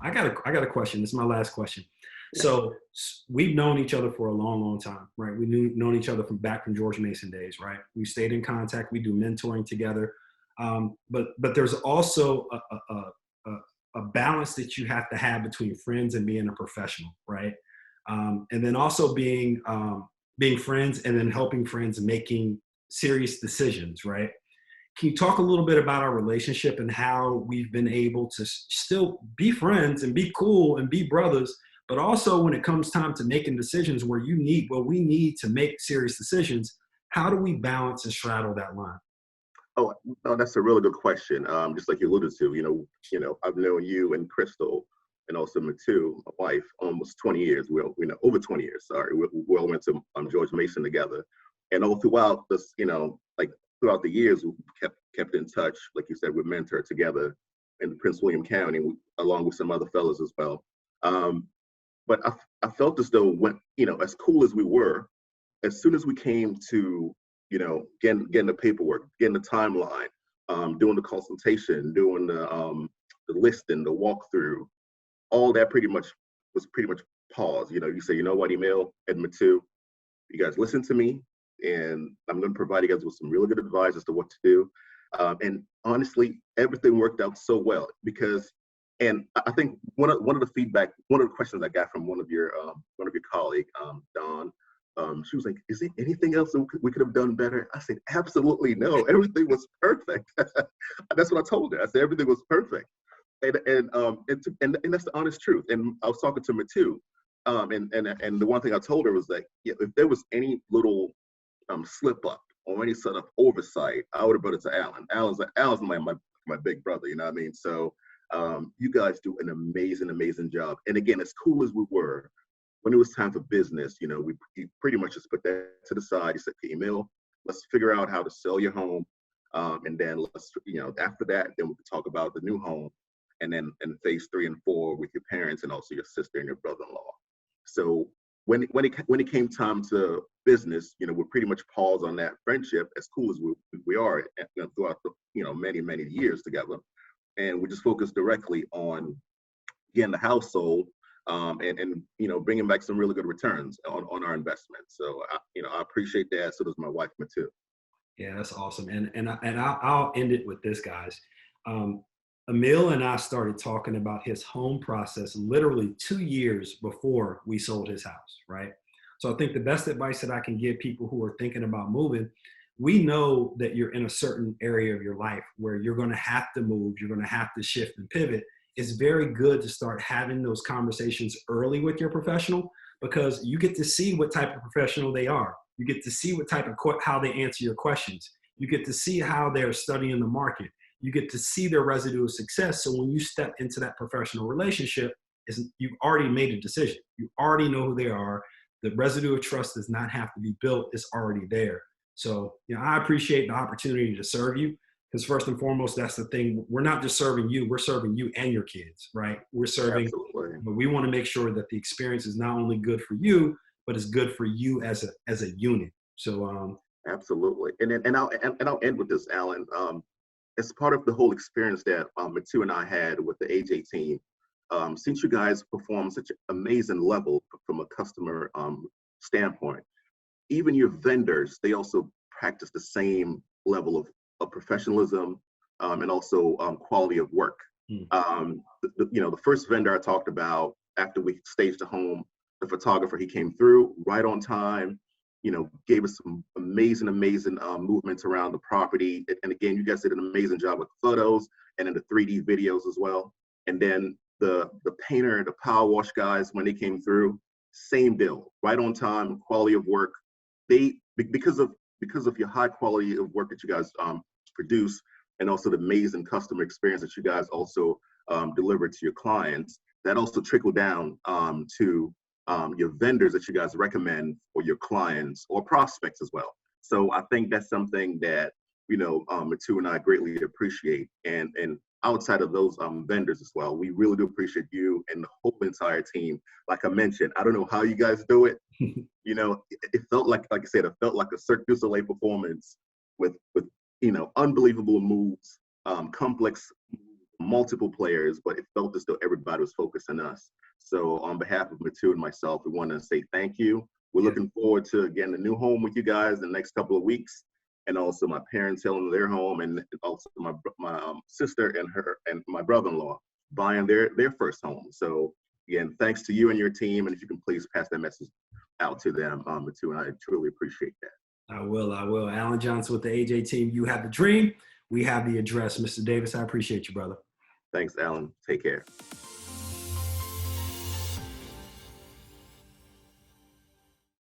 I got a question. This is my last question. So we've known each other for a long, long time, right? Known each other from back from George Mason days, right? We stayed in contact. We do mentoring together. But there's also a balance that you have to have between friends and being a professional, right? And then also being friends and then helping friends making serious decisions, right? Can you talk a little bit about our relationship and how we've been able to still be friends and be cool and be brothers, but also when it comes time to making decisions where we need to make serious decisions, how do we balance and straddle that line? Oh, no, that's a really good question. Just like you alluded to, I've known you and Crystal and also Matu, my wife, almost 20 years. We know over 20 years. Sorry, we all went to George Mason together, and all throughout this, like throughout the years, we kept in touch. Like you said, we mentored together in Prince William County, along with some other fellows as well. But I felt as though as cool as we were, as soon as we came to getting the paperwork, getting the timeline, doing the consultation, doing the listing, the walkthrough, all that was pretty much paused. You say, you know what, Emile and Matu, you guys listen to me, and I'm going to provide you guys with some really good advice as to what to do. And honestly, everything worked out so well and I think one of the questions I got from one of your colleague, Don. She was like, "Is there anything else that we could have done better?" I said, "Absolutely no. Everything was perfect." That's what I told her. I said everything was perfect, and that's the honest truth. And I was talking to Matu, and the one thing I told her was that if there was any little slip up or any sort of oversight, I would have brought it to Alan. Alan's my big brother. You know what I mean? So you guys do an amazing job. And again, as cool as we were, when it was time for business, we pretty much just put that to the side. He said, "Okay, Emile, let's figure out how to sell your home. And then after that, then we can talk about the new home. And then in phase 3 and 4 with your parents and also your sister and your brother-in-law." So when it came time to business, we pretty much paused on that friendship, as cool as we are throughout the, many years together. And we just focused directly on getting the household and bringing back some really good returns on our investment. So I appreciate that. So does my wife, Matu. Yeah, that's awesome. And I'll end it with this, guys. Emile and I started talking about his home process literally 2 years before we sold his house, right? So I think the best advice that I can give people who are thinking about moving, we know that you're in a certain area of your life where you're going to have to move, you're going to have to shift and pivot. It's very good to start having those conversations early with your professional, because you get to see what type of professional they are. You get to see what type of how they answer your questions. You get to see how they're studying the market. You get to see their residue of success. So when you step into that professional relationship, you've already made a decision. You already know who they are. The residue of trust does not have to be built. It's already there. So, I appreciate the opportunity to serve you, because first and foremost, that's the thing. We're not just serving you, we're serving you and your kids, right? We're serving, Absolutely. but we want to make sure that the experience is not only good for you, but it's good for you as a unit. So, absolutely. And I'll end with this, Alan. As part of the whole experience that Matu and I had with the AJ team, since you guys perform such an amazing level from a customer standpoint, even your vendors, they also practice the same level of professionalism and also quality of work. The first vendor I talked about, after we staged the home, the photographer, he came through right on time, gave us some amazing movements around the property. And again, you guys did an amazing job with the photos and in the 3D videos as well. And then the painter, the power wash guys, when they came through, same deal, right on time, quality of work. Because of your high quality of work that you guys produce, and also the amazing customer experience that you guys also deliver to your clients, that also trickled down to your vendors that you guys recommend for your clients or prospects as well. So I think that's something that Matu and I greatly appreciate. And outside of those vendors as well, we really do appreciate you and the whole entire team. Like I mentioned, I don't know how you guys do it. It felt like I said, it felt like a Cirque du Soleil performance with unbelievable moves, complex multiple players, but it felt as though everybody was focused on us. So on behalf of Matu and myself, we want to say thank you. We're Yeah. looking forward to, again, the new home with you guys in the next couple of weeks, and also my parents selling their home, and also my sister and my brother-in-law buying their first home. So again, thanks to you and your team, and if you can please pass that message out to them, Matu, and I truly appreciate that. I will. Alan Johnson with the AJ team. You have the dream. We have the address. Mr. Davis, I appreciate you, brother. Thanks, Alan. Take care.